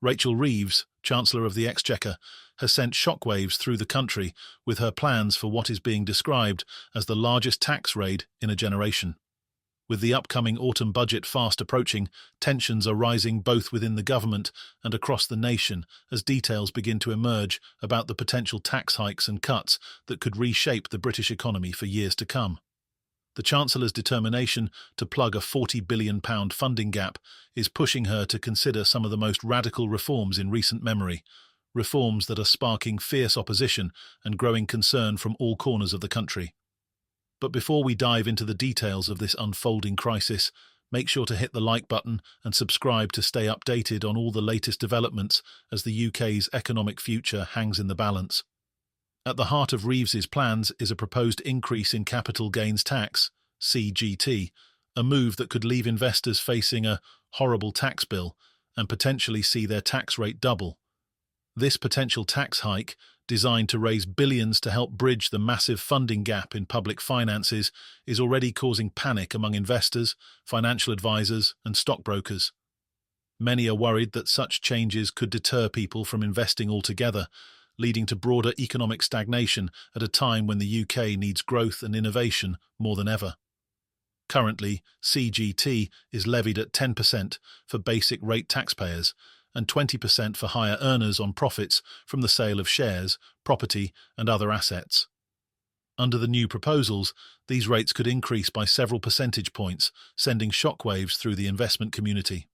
Rachel Reeves, Chancellor of the Exchequer, has sent shockwaves through the country with her plans for what is being described as the largest tax raid in a generation. With the upcoming autumn budget fast approaching, tensions are rising both within the government and across the nation as details begin to emerge about the potential tax hikes and cuts that could reshape the British economy for years to come. The Chancellor's determination to plug a £40 billion funding gap is pushing her to consider some of the most radical reforms in recent memory, reforms that are sparking fierce opposition and growing concern from all corners of the country. But before we dive into the details of this unfolding crisis, make sure to hit the like button and subscribe to stay updated on all the latest developments as the UK's economic future hangs in the balance. At the heart of Reeves's plans is a proposed increase in capital gains tax, CGT, a move that could leave investors facing a horrible tax bill and potentially see their tax rate double. This potential tax hike, designed to raise billions to help bridge the massive funding gap in public finances, is already causing panic among investors, financial advisors, and stockbrokers. Many are worried that such changes could deter people from investing altogether, leading to broader economic stagnation at a time when the UK needs growth and innovation more than ever. Currently, CGT is levied at 10% for basic rate taxpayers and 20% for higher earners on profits from the sale of shares, property, and other assets. Under the new proposals, these rates could increase by several percentage points, sending shockwaves through the investment community.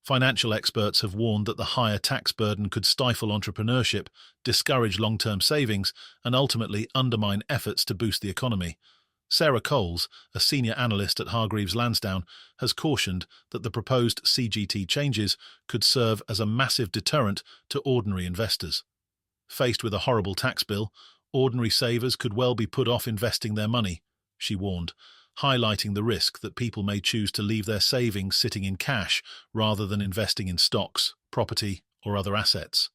Financial experts have warned that the higher tax burden could stifle entrepreneurship, discourage long-term savings, and ultimately undermine efforts to boost the economy. Sarah Coles, a senior analyst at Hargreaves Lansdown, has cautioned that the proposed CGT changes could serve as a massive deterrent to ordinary investors. Faced with a horrible tax bill, ordinary savers could well be put off investing their money, she warned, highlighting the risk that people may choose to leave their savings sitting in cash rather than investing in stocks, property, or other assets.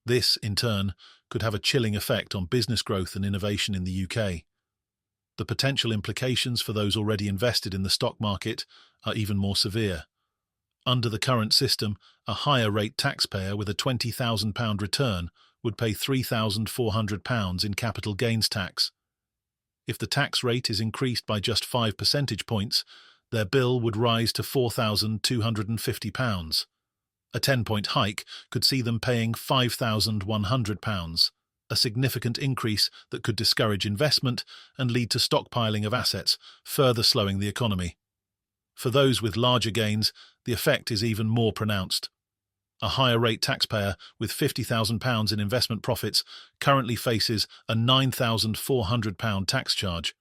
This, in turn, could have a chilling effect on business growth and innovation in the UK. The potential implications for those already invested in the stock market are even more severe. Under the current system, a higher rate taxpayer with a £20,000 return would pay £3,400 in capital gains tax. If the tax rate is increased by just 5 percentage points, their bill would rise to £4,250. A 10-point hike could see them paying £5,100. A significant increase that could discourage investment and lead to stockpiling of assets, further slowing the economy. For those with larger gains, the effect is even more pronounced. A higher rate taxpayer with £50,000 in investment profits currently faces a £9,400 tax charge.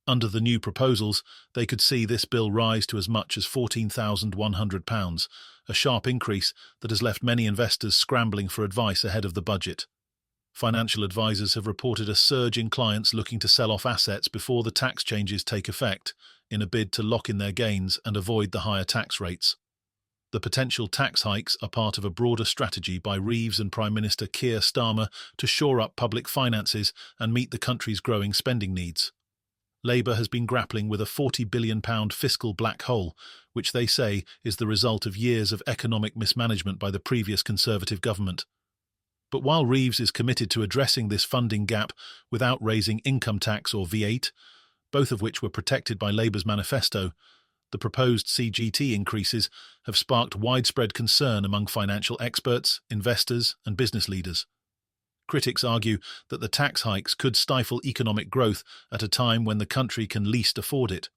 Under the new proposals, they could see this bill rise to as much as £14,100, a sharp increase that has left many investors scrambling for advice ahead of the budget. Financial advisors have reported a surge in clients looking to sell off assets before the tax changes take effect, in a bid to lock in their gains and avoid the higher tax rates. The potential tax hikes are part of a broader strategy by Reeves and Prime Minister Keir Starmer to shore up public finances and meet the country's growing spending needs. Labour has been grappling with a £40 billion fiscal black hole, which they say is the result of years of economic mismanagement by the previous Conservative government. But while Reeves is committed to addressing this funding gap without raising income tax or V8, both of which were protected by Labour's manifesto, the proposed CGT increases have sparked widespread concern among financial experts, investors, and business leaders. Critics argue that the tax hikes could stifle economic growth at a time when the country can least afford it.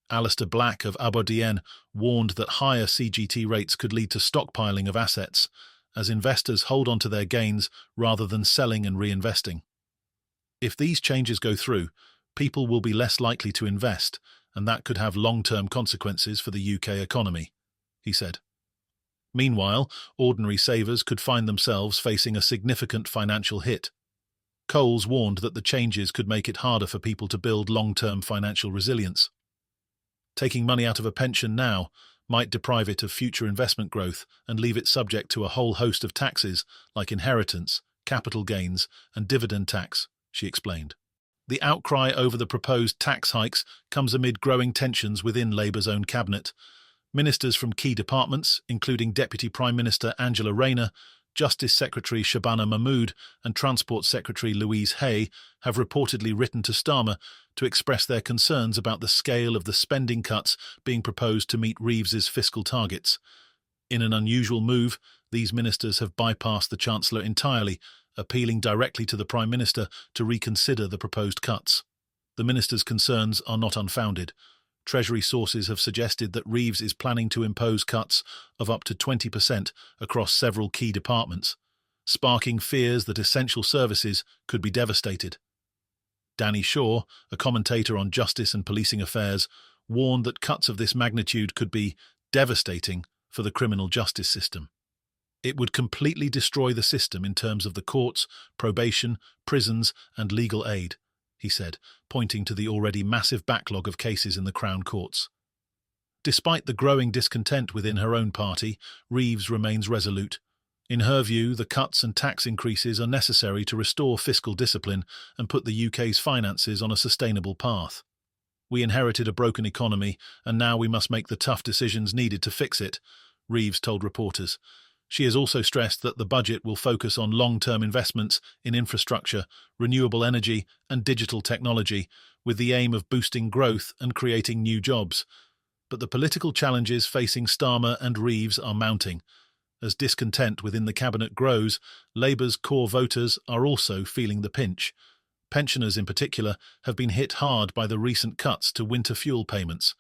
Alistair Black of Aberdeen warned that higher CGT rates could lead to stockpiling of assets, as investors hold on to their gains rather than selling and reinvesting. If these changes go through, people will be less likely to invest, and that could have long-term consequences for the UK economy, he said. Meanwhile, ordinary savers could find themselves facing a significant financial hit. Coles warned that the changes could make it harder for people to build long-term financial resilience. Taking money out of a pension now might deprive it of future investment growth and leave it subject to a whole host of taxes like inheritance, capital gains, and dividend tax, she explained. The outcry over the proposed tax hikes comes amid growing tensions within Labour's own cabinet. Ministers from key departments, including Deputy Prime Minister Angela Rayner, Justice Secretary Shabana Mahmood and Transport Secretary Louise Hay, have reportedly written to Starmer to express their concerns about the scale of the spending cuts being proposed to meet Reeves's fiscal targets. In an unusual move, these ministers have bypassed the Chancellor entirely, appealing directly to the Prime Minister to reconsider the proposed cuts. The ministers' concerns are not unfounded. Treasury sources have suggested that Reeves is planning to impose cuts of up to 20% across several key departments, sparking fears that essential services could be devastated. Danny Shaw, a commentator on justice and policing affairs, warned that cuts of this magnitude could be devastating for the criminal justice system. It would completely destroy the system in terms of the courts, probation, prisons, and legal aid, he said, pointing to the already massive backlog of cases in the Crown courts. Despite the growing discontent within her own party, Reeves remains resolute. In her view, the cuts and tax increases are necessary to restore fiscal discipline and put the UK's finances on a sustainable path. We inherited a broken economy, and now we must make the tough decisions needed to fix it, Reeves told reporters. She has also stressed that the budget will focus on long-term investments in infrastructure, renewable energy and digital technology, with the aim of boosting growth and creating new jobs. But the political challenges facing Starmer and Reeves are mounting. As discontent within the cabinet grows, Labour's core voters are also feeling the pinch. Pensioners in particular have been hit hard by the recent cuts to winter fuel payments,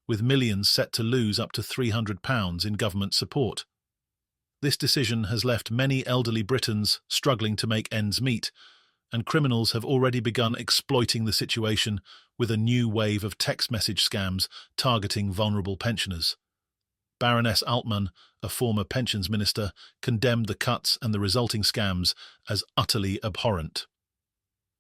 with millions set to lose up to £300 in government support. This decision has left many elderly Britons struggling to make ends meet, and criminals have already begun exploiting the situation with a new wave of text message scams targeting vulnerable pensioners. Baroness Altmann, a former pensions minister, condemned the cuts and the resulting scams as utterly abhorrent.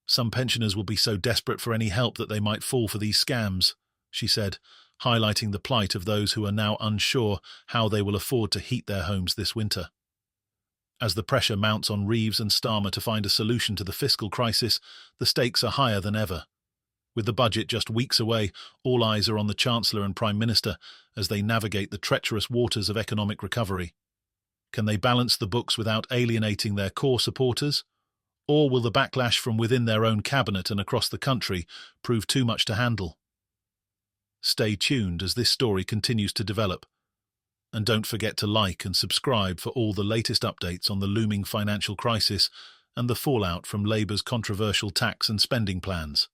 Some pensioners will be so desperate for any help that they might fall for these scams, she said, highlighting the plight of those who are now unsure how they will afford to heat their homes this winter. As the pressure mounts on Reeves and Starmer to find a solution to the fiscal crisis, the stakes are higher than ever. With the budget just weeks away, all eyes are on the Chancellor and Prime Minister as they navigate the treacherous waters of economic recovery. Can they balance the books without alienating their core supporters? Or will the backlash from within their own cabinet and across the country prove too much to handle? Stay tuned as this story continues to develop. And don't forget to like and subscribe for all the latest updates on the looming financial crisis and the fallout from Labour's controversial tax and spending plans.